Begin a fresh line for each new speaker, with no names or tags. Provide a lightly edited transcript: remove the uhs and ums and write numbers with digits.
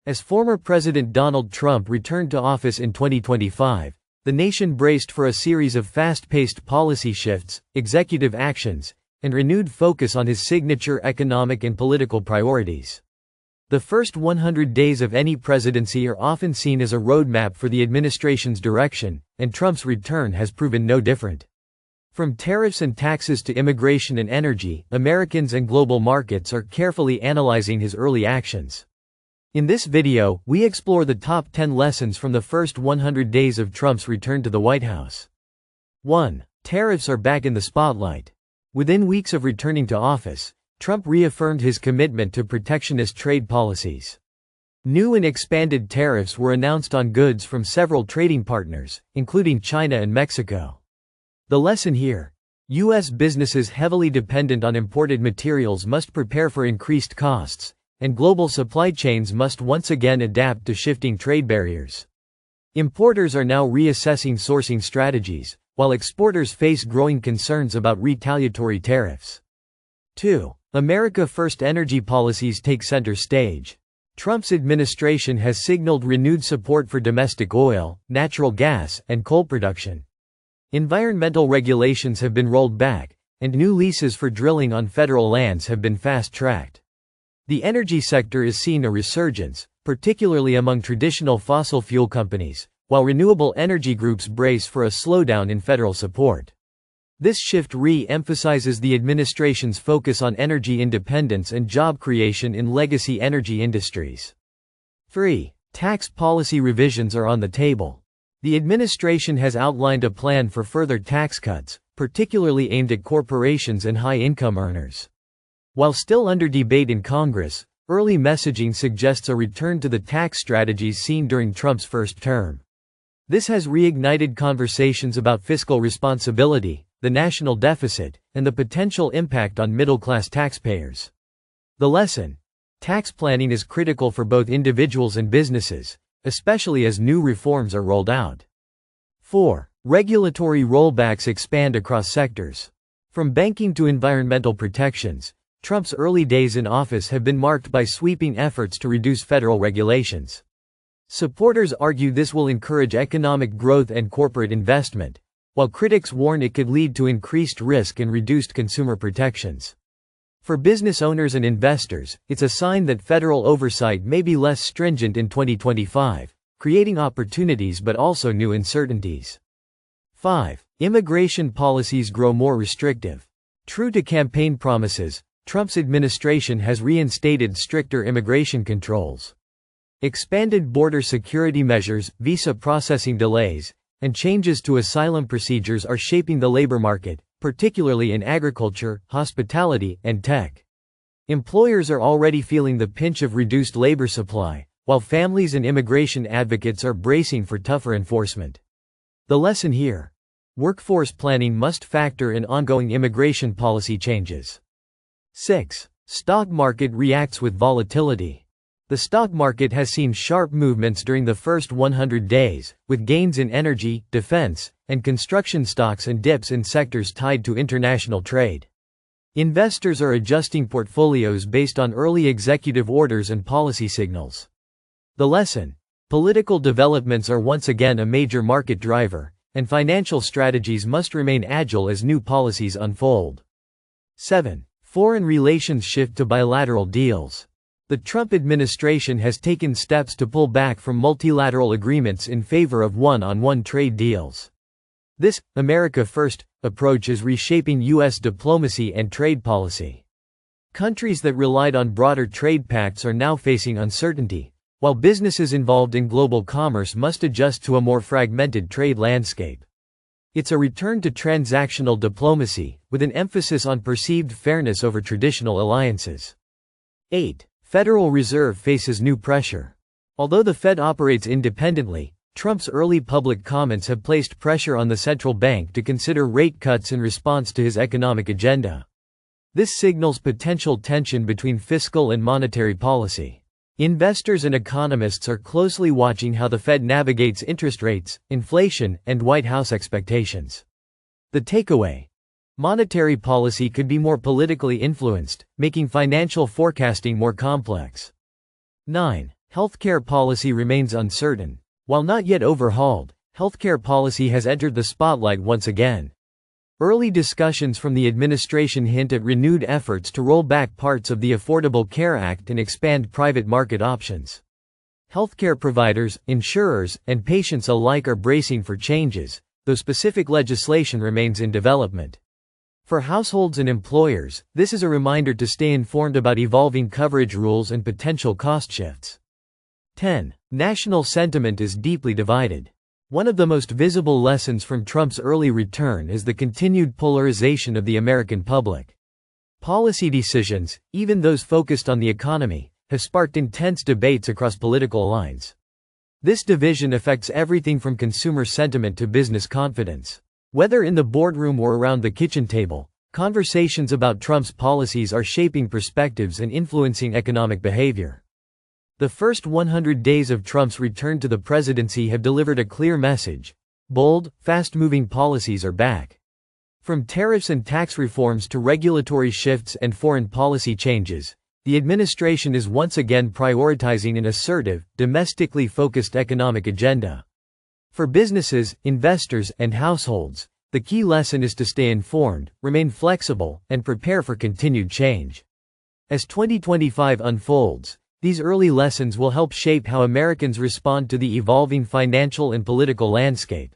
As former President Donald Trump returned to office in 2025, the nation braced for a series of fast-paced policy shifts, executive actions, and renewed focus on his signature economic and political priorities. The first 100 days of any presidency are often seen as a roadmap for the administration's direction, and Trump's return has proven no different. From tariffs and taxes to immigration and energy, Americans and global markets are carefully analyzing his early actions. In this video, we explore the top 10 lessons from the first 100 days of Trump's return to the White House. 1. Tariffs are back in the spotlight. Within weeks of returning to office, Trump reaffirmed his commitment to protectionist trade policies. New and expanded tariffs were announced on goods from several trading partners, including China and Mexico. The lesson here: U.S. businesses heavily dependent on imported materials must prepare for increased costs, and global supply chains must once again adapt to shifting trade barriers. Importers are now reassessing sourcing strategies, while exporters face growing concerns about retaliatory tariffs. 2. America First energy policies take center stage. Trump's administration has signaled renewed support for domestic oil, natural gas, and coal production. Environmental regulations have been rolled back, and new leases for drilling on federal lands have been fast-tracked. The energy sector is seeing a resurgence, particularly among traditional fossil fuel companies, while renewable energy groups brace for a slowdown in federal support. This shift re-emphasizes the administration's focus on energy independence and job creation in legacy energy industries. 3. Tax policy revisions are on the table. The administration has outlined a plan for further tax cuts, particularly aimed at corporations and high-income earners. While still under debate in Congress, early messaging suggests a return to the tax strategies seen during Trump's first term. This has reignited conversations about fiscal responsibility, the national deficit, and the potential impact on middle-class taxpayers. The lesson: tax planning is critical for both individuals and businesses, especially as new reforms are rolled out. 4. Regulatory rollbacks expand across sectors. From banking to environmental protections, Trump's early days in office have been marked by sweeping efforts to reduce federal regulations. Supporters argue this will encourage economic growth and corporate investment, while critics warn it could lead to increased risk and reduced consumer protections. For business owners and investors, it's a sign that federal oversight may be less stringent in 2025, creating opportunities but also new uncertainties. 5. Immigration policies grow more restrictive. True to campaign promises, Trump's administration has reinstated stricter immigration controls. Expanded border security measures, visa processing delays, and changes to asylum procedures are shaping the labor market, particularly in agriculture, hospitality, and tech. Employers are already feeling the pinch of reduced labor supply, while families and immigration advocates are bracing for tougher enforcement. The lesson here: workforce planning must factor in ongoing immigration policy changes. 6. Stock market reacts with volatility. The stock market has seen sharp movements during the first 100 days, with gains in energy, defense, and construction stocks and dips in sectors tied to international trade. Investors are adjusting portfolios based on early executive orders and policy signals. The lesson: political developments are once again a major market driver, and financial strategies must remain agile as new policies unfold. 7. Foreign relations shift to bilateral deals. The Trump administration has taken steps to pull back from multilateral agreements in favor of one-on-one trade deals. This "America First" approach is reshaping U.S. diplomacy and trade policy. Countries that relied on broader trade pacts are now facing uncertainty, while businesses involved in global commerce must adjust to a more fragmented trade landscape. It's a return to transactional diplomacy, with an emphasis on perceived fairness over traditional alliances. 8. Federal Reserve faces new pressure. Although the Fed operates independently, Trump's early public comments have placed pressure on the central bank to consider rate cuts in response to his economic agenda. This signals potential tension between fiscal and monetary policy. Investors and economists are closely watching how the Fed navigates interest rates, inflation, and White House expectations. The takeaway: monetary policy could be more politically influenced, making financial forecasting more complex. 9. Healthcare policy remains uncertain. While not yet overhauled, healthcare policy has entered the spotlight once again. Early discussions from the administration hint at renewed efforts to roll back parts of the Affordable Care Act and expand private market options. Healthcare providers, insurers, and patients alike are bracing for changes, though specific legislation remains in development. For households and employers, this is a reminder to stay informed about evolving coverage rules and potential cost shifts. 10. National sentiment is deeply divided. One of the most visible lessons from Trump's early return is the continued polarization of the American public. Policy decisions, even those focused on the economy, have sparked intense debates across political lines. This division affects everything from consumer sentiment to business confidence. Whether in the boardroom or around the kitchen table, conversations about Trump's policies are shaping perspectives and influencing economic behavior. The first 100 days of Trump's return to the presidency have delivered a clear message. Bold, fast-moving policies are back. From tariffs and tax reforms to regulatory shifts and foreign policy changes, the administration is once again prioritizing an assertive, domestically focused economic agenda. For businesses, investors, and households, the key lesson is to stay informed, remain flexible, and prepare for continued change. As 2025 unfolds, these early lessons will help shape how Americans respond to the evolving financial and political landscape.